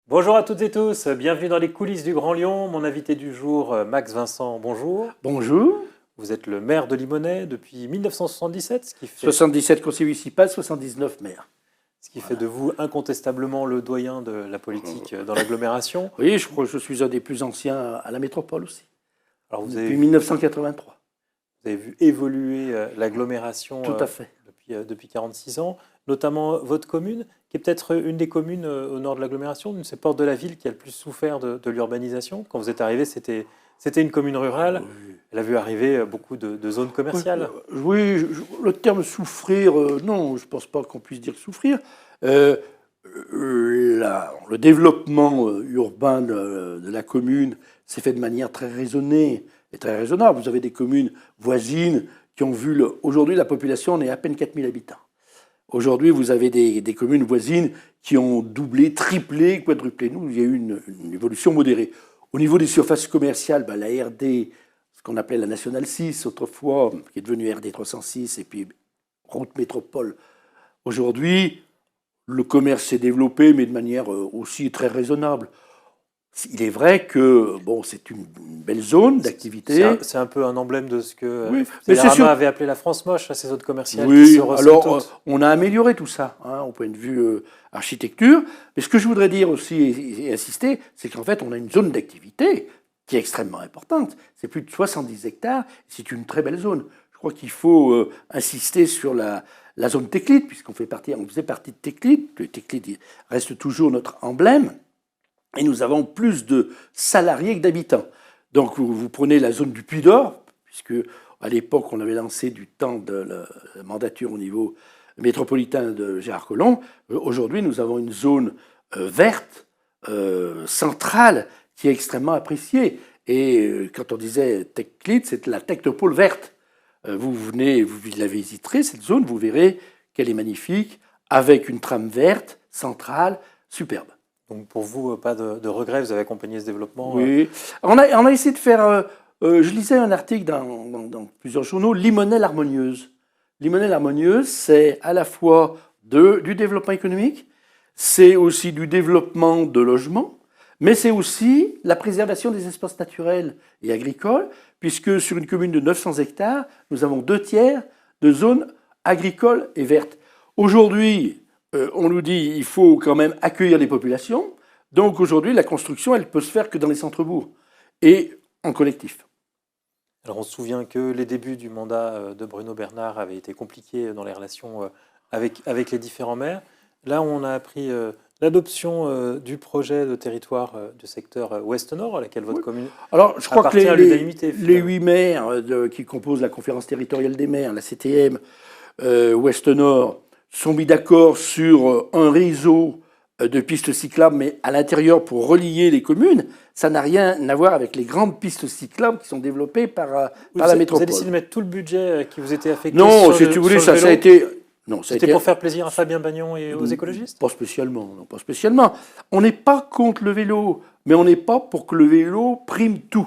Bonjour à toutes et tous, bienvenue dans les coulisses du Grand Lyon. Mon invité du jour, Max Vincent, bonjour. Bonjour. Vous êtes le maire de Limonest depuis 1977, ce qui fait, 77 conseillers municipaux, 79 maires. fait de vous incontestablement le doyen de la politique dans l'agglomération. Oui, je crois que je suis un des plus anciens à la métropole aussi, Alors depuis 1983. vous avez vu évoluer l'agglomération Tout à fait. depuis 46 ans, notamment votre commune, qui est peut-être une des communes au nord de l'agglomération, c'est Porte de la Ville qui a le plus souffert de l'urbanisation. Quand vous êtes arrivé, c'était une commune rurale. Oui. Elle a vu arriver beaucoup de zones commerciales. Oui, le terme souffrir, non, je ne pense pas qu'on puisse dire souffrir. Euh, le développement urbain de la commune s'est fait de manière très raisonnée et très raisonnable. Vous avez des communes voisines qui ont vu... Aujourd'hui, la population, on est à peine 4000 habitants. Aujourd'hui, vous avez des communes voisines qui ont doublé, triplé, quadruplé. Nous, il y a eu une évolution modérée. Au niveau des surfaces commerciales, la RD, ce qu'on appelait la Nationale 6 autrefois, qui est devenue RD 306, et puis Route Métropole. Aujourd'hui, le commerce s'est développé, mais de manière aussi très raisonnable. Il est vrai que c'est une belle zone d'activité. C'est un peu un emblème de ce que Oui, mais Télérama avait appelé la France moche, ces zones commerciales qui oui, se ressemblent alors toutes. on a amélioré tout ça, au point de vue architecture. Mais ce que je voudrais dire aussi et insister, c'est qu'en fait, on a une zone d'activité qui est extrêmement importante. C'est plus de 70 hectares, c'est une très belle zone. Je crois qu'il faut insister sur la zone Téclide, puisqu'on faisait partie de Téclide. Le Téclide reste toujours notre emblème. Et nous avons plus de salariés que d'habitants. Donc vous prenez la zone du Puy-d'Or, puisque à l'époque on avait lancé du temps de la mandature au niveau métropolitain de Gérard Collomb. Aujourd'hui nous avons une zone verte, centrale, qui est extrêmement appréciée. Et quand on disait Téclide, c'est la technopole verte. Vous la visiterez, cette zone, vous verrez qu'elle est magnifique, avec une trame verte, centrale, superbe. Donc pour vous, pas de regrets, vous avez accompagné ce développement. Oui. On a essayé de faire... je lisais un article dans plusieurs journaux, Limonest l'harmonieuse. Limonest l'harmonieuse, c'est à la fois du développement économique, c'est aussi du développement de logement, mais c'est aussi la préservation des espaces naturels et agricoles, puisque sur une commune de 900 hectares, nous avons 2/3 de zones agricoles et vertes. Aujourd'hui, on nous dit qu'il faut quand même accueillir les populations. Donc aujourd'hui, la construction, elle peut se faire que dans les centres-bourgs et en collectif. Alors on se souvient que les débuts du mandat de Bruno Bernard avaient été compliqués dans les relations avec les différents maires. Là, on a appris l'adoption du projet de territoire du secteur ouest-nord, à laquelle votre commune Alors, je crois que appartient à l'unanimité. les 8 maires qui composent la conférence territoriale des maires, la CTM, ouest-nord, sont mis d'accord sur un réseau de pistes cyclables, mais à l'intérieur pour relier les communes. Ça n'a rien à voir avec les grandes pistes cyclables qui sont développées par la métropole. Vous avez décidé de mettre tout le budget qui vous était affecté Non, sur si tu voulais, sur le ça a vélo. été... Non, C'était pour faire plaisir à Fabien Bagnon et aux écologistes? Pas spécialement, non, pas spécialement. On n'est pas contre le vélo, mais on n'est pas pour que le vélo prime tout.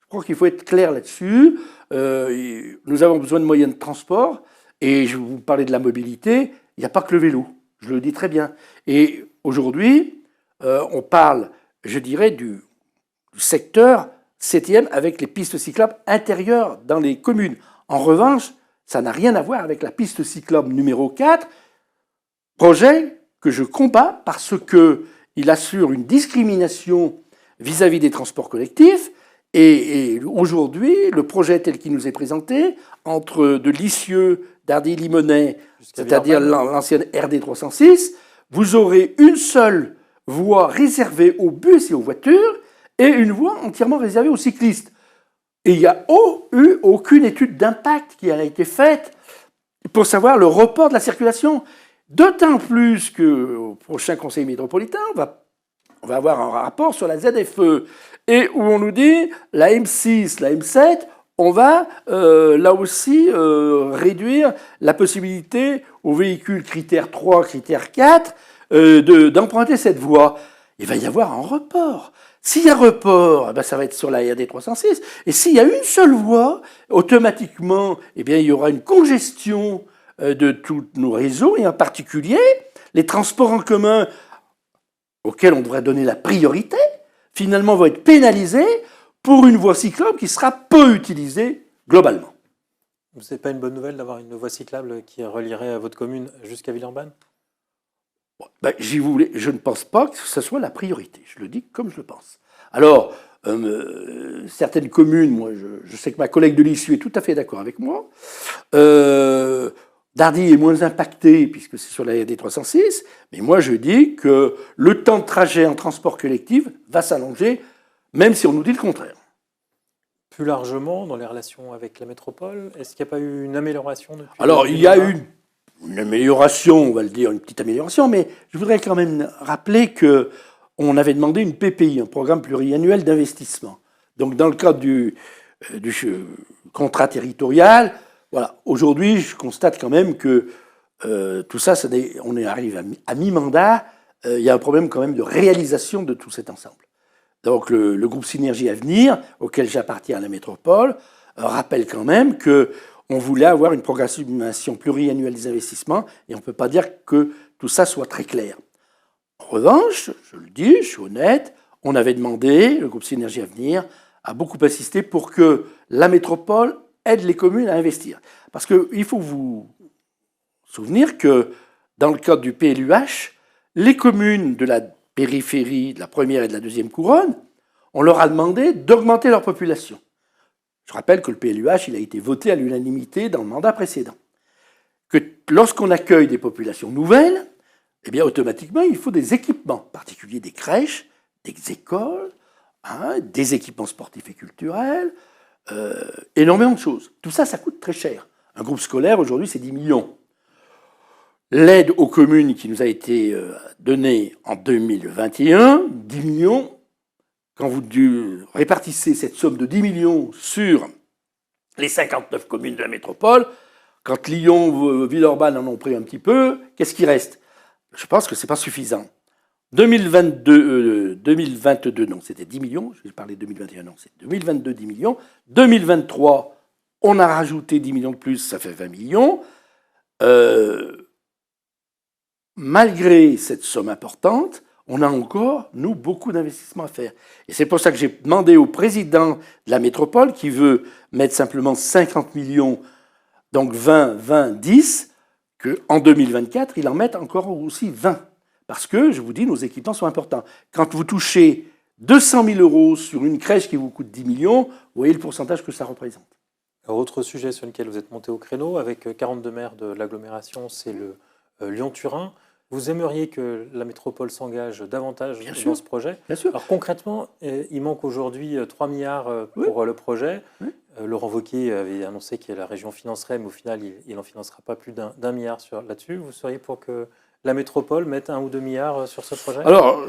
Je crois qu'il faut être clair là-dessus. Nous avons besoin de moyens de transport, et je vais vous parler de la mobilité. Il n'y a pas que le vélo, je le dis très bien. Et aujourd'hui, on parle, je dirais, du secteur 7e avec les pistes cyclables intérieures dans les communes. En revanche, ça n'a rien à voir avec la piste cyclable numéro 4, projet que je combats parce qu'il assure une discrimination vis-à-vis des transports collectifs. Et aujourd'hui, le projet tel qu'il nous est présenté, entre de Lisieux, d'Ardy-Limonest, c'est-à-dire l'ancienne RD 306, vous aurez une seule voie réservée aux bus et aux voitures et une voie entièrement réservée aux cyclistes. Et il n'y a eu aucune étude d'impact qui a été faite pour savoir le report de la circulation. D'autant plus qu'au prochain conseil métropolitain, on va avoir un rapport sur la ZFE et où on nous dit la M6, la M7, on va là aussi réduire la possibilité aux véhicules critère 3, critère 4 d'emprunter cette voie. Il va y avoir un report. S'il y a report, ça va être sur la RD 306. Et s'il y a une seule voie, automatiquement, il y aura une congestion de tous nos réseaux, et en particulier, les transports en commun auxquels on devrait donner la priorité, finalement vont être pénalisés pour une voie cyclable qui sera peu utilisée globalement. C'est pas une bonne nouvelle d'avoir une voie cyclable qui relierait votre commune jusqu'à Villeurbanne? Ben, je ne pense pas que ce soit la priorité. Je le dis comme je le pense. Alors, certaines communes, moi, je sais que ma collègue de l'issue est tout à fait d'accord avec moi. Dardy est moins impacté puisque c'est sur la RD 306, mais moi je dis que le temps de trajet en transport collectif va s'allonger, même si on nous dit le contraire. Plus largement, dans les relations avec la métropole, est-ce qu'il n'y a pas eu une amélioration depuis? Alors, il y a eu une amélioration, on va le dire, une petite amélioration, mais je voudrais quand même rappeler que on avait demandé une PPI, un programme pluriannuel d'investissement. Donc, dans le cadre du contrat territorial, voilà. Aujourd'hui, je constate quand même que tout ça, on arrive à mi-mandat. Il y a un problème quand même de réalisation de tout cet ensemble. Donc, le groupe Synergie Avenir, auquel j'appartiens à la métropole, rappelle quand même que on voulait avoir une programmation pluriannuelle des investissements et on ne peut pas dire que tout ça soit très clair. En revanche, je le dis, je suis honnête, on avait demandé, le groupe Synergie Avenir a beaucoup insisté pour que la métropole aide les communes à investir. Parce qu'il faut vous souvenir que dans le cadre du PLUH, les communes de la périphérie, de la première et de la deuxième couronne, on leur a demandé d'augmenter leur population. Je rappelle que le PLUH, il a été voté à l'unanimité dans le mandat précédent. Que lorsqu'on accueille des populations nouvelles, eh bien, automatiquement, il faut des équipements, en particulier des crèches, des écoles, des équipements sportifs et culturels, énormément de choses. Tout ça, ça coûte très cher. Un groupe scolaire, aujourd'hui, c'est 10 millions. L'aide aux communes qui nous a été donnée en 2021, 10 millions, quand vous répartissez cette somme de 10 millions sur les 59 communes de la métropole, quand Lyon, Villeurbanne en ont pris un petit peu, qu'est-ce qui reste? Je pense que ce n'est pas suffisant. 2022, non, c'était 10 millions. Je vais parler de 2021, non, c'est 2022, 10 millions. 2023, on a rajouté 10 millions de plus, ça fait 20 millions. Malgré cette somme importante, on a encore, nous, beaucoup d'investissements à faire. Et c'est pour ça que j'ai demandé au président de la métropole, qui veut mettre simplement 50 millions, donc 20, 20, 10, qu'en 2024, il en mette encore aussi 20. Parce que, je vous dis, nos équipements sont importants. Quand vous touchez 200 000 euros sur une crèche qui vous coûte 10 millions, vous voyez le pourcentage que ça représente. Alors, autre sujet sur lequel vous êtes monté au créneau, avec 42 maires de l'agglomération, c'est le Lyon-Turin. Vous aimeriez que la métropole s'engage davantage dans ce projet? Bien sûr. Alors concrètement, il manque aujourd'hui 3 milliards pour le projet. Oui. Laurent Wauquiez avait annoncé que la région financerait, mais au final, il n'en financera pas plus d'1 milliard là-dessus. Vous seriez pour que la métropole mette 1 ou 2 milliards sur ce projet? Alors,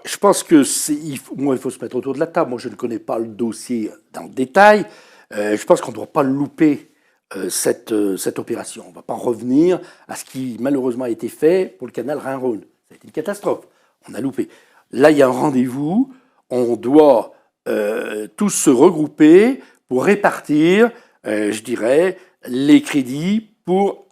je pense que il faut se mettre autour de la table. Moi, je ne connais pas le dossier dans le détail. Je pense qu'on ne doit pas louper cette opération. On ne va pas revenir à ce qui, malheureusement, a été fait pour le canal Rhin-Rhône. Ça a été une catastrophe. On a loupé. Là, il y a un rendez-vous. On doit tous se regrouper pour répartir, je dirais, les crédits pour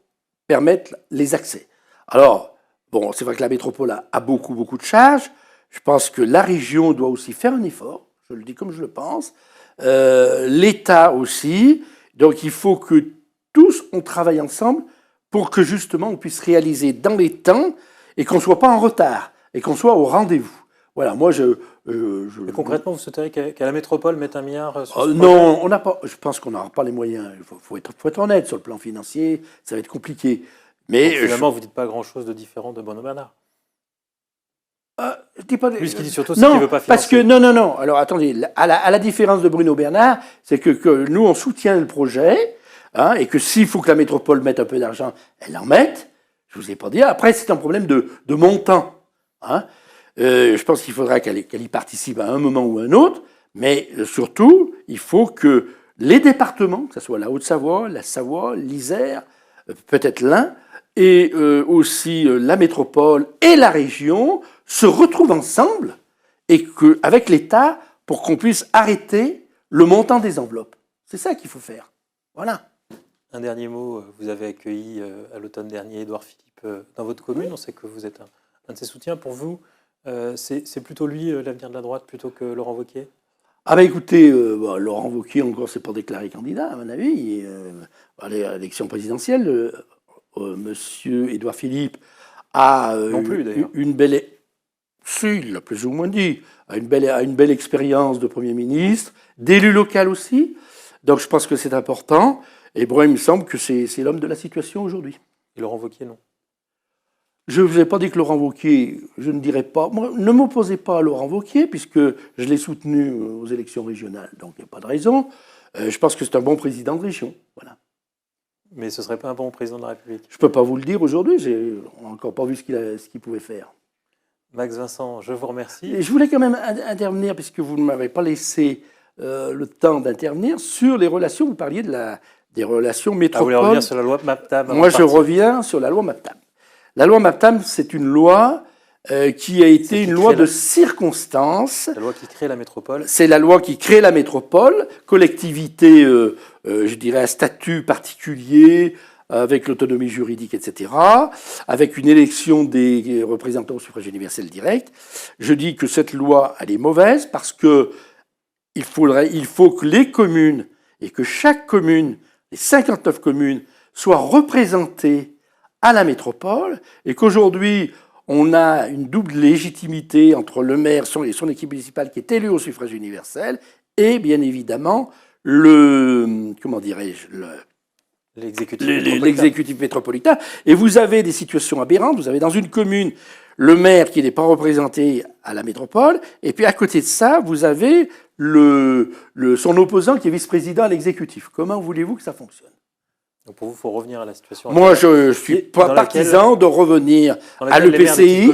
permettre les accès. Alors, bon, c'est vrai que la métropole a beaucoup, beaucoup de charges. Je pense que la région doit aussi faire un effort. Je le dis comme je le pense. L'État aussi. Donc, il faut que tous, on travaille ensemble pour que, justement, on puisse réaliser dans les temps et qu'on ne soit pas en retard et qu'on soit au rendez-vous. Voilà, moi, Et concrètement, vous souhaiteriez qu'à la métropole mette 1 milliard sur ce projet? Non, on n'a pas. Je pense qu'on n'aura pas les moyens. Il faut être honnête sur le plan financier. Ça va être compliqué. Mais donc, finalement, vous ne dites pas grand-chose de différent de Bruno Bernard. Je dis pas. Lui, ce qu'il dit surtout, c'est qu'il ne veut pas financer. Parce que non. Alors attendez, à la différence de Bruno Bernard, c'est que nous on soutient le projet, et que s'il faut que la métropole mette un peu d'argent, elle en mette. Je vous ai pas dit. Après, c'est un problème de montant. Je pense qu'il faudra qu'elle y participe à un moment ou à un autre, mais surtout, il faut que les départements, que ce soit la Haute-Savoie, la Savoie, l'Isère, peut-être l'Ain, et aussi la métropole et la région se retrouvent ensemble et avec l'État pour qu'on puisse arrêter le montant des enveloppes. C'est ça qu'il faut faire. Voilà. Un dernier mot, vous avez accueilli à l'automne dernier Édouard Philippe dans votre commune. On sait que vous êtes un de ses soutiens. Pour vous, C'est plutôt lui l'avenir de la droite plutôt que Laurent Wauquiez? Ah bah écoutez, Laurent Wauquiez encore c'est pour déclarer candidat à mon avis. À l'élection présidentielle, Monsieur Édouard Philippe a Non plus, d'ailleurs. une belle, si, il l'a plus ou moins dit, a une belle expérience de Premier ministre, d'élu local aussi. Donc je pense que c'est important. Et bon, il me semble que c'est l'homme de la situation aujourd'hui. Et Laurent Wauquiez, non. Je ne vous ai pas dit que Laurent Wauquiez, je ne dirais pas. Moi, ne m'opposez pas à Laurent Wauquiez, puisque je l'ai soutenu aux élections régionales, donc il n'y a pas de raison. Je pense que c'est un bon président de région. Voilà. Mais ce ne serait pas un bon président de la République. Je ne peux pas vous le dire aujourd'hui, on n'a encore pas vu ce qu'il pouvait faire. Max Vincent, je vous remercie. Et je voulais quand même intervenir, puisque vous ne m'avez pas laissé le temps d'intervenir, sur les relations, vous parliez des relations Ah, vous voulez métropole. revenir sur la loi MAPTAM? Moi, je reviens sur la loi MAPTAM. La loi MAPTAM, c'est une loi qui a été une loi de circonstance. La loi qui crée la métropole. C'est la loi qui crée la métropole, collectivité, je dirais, à statut particulier, avec l'autonomie juridique, etc., avec une élection des représentants au suffrage universel direct. Je dis que cette loi, elle est mauvaise parce que il faut que les communes, et que chaque commune, les 59 communes, soient représentées à la métropole, et qu'aujourd'hui, on a une double légitimité entre le maire et son équipe municipale qui est élue au suffrage universel, et bien évidemment, l'exécutif métropolitain. Et vous avez des situations aberrantes. Vous avez dans une commune le maire qui n'est pas représenté à la métropole, et puis à côté de ça, vous avez son opposant qui est vice-président à l'exécutif. Comment voulez-vous que ça fonctionne? Donc pour vous, il faut revenir à la situation. Moi, je suis pas partisan de revenir à l'EPCI,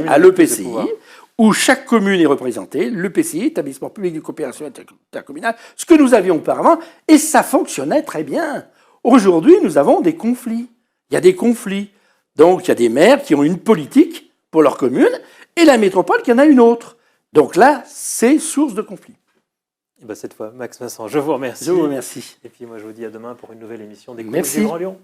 où chaque commune est représentée, l'EPCI, établissement public de coopération intercommunale, ce que nous avions auparavant, et ça fonctionnait très bien. Aujourd'hui, nous avons des conflits. Il y a des conflits. Donc, il y a des maires qui ont une politique pour leur commune, et la métropole qui en a une autre. Donc là, c'est source de conflits. Et bien cette fois, Max Vincent, je vous remercie. Je vous remercie. Et puis moi, je vous dis à demain pour une nouvelle émission des Coups Merci. du Grand Lyon.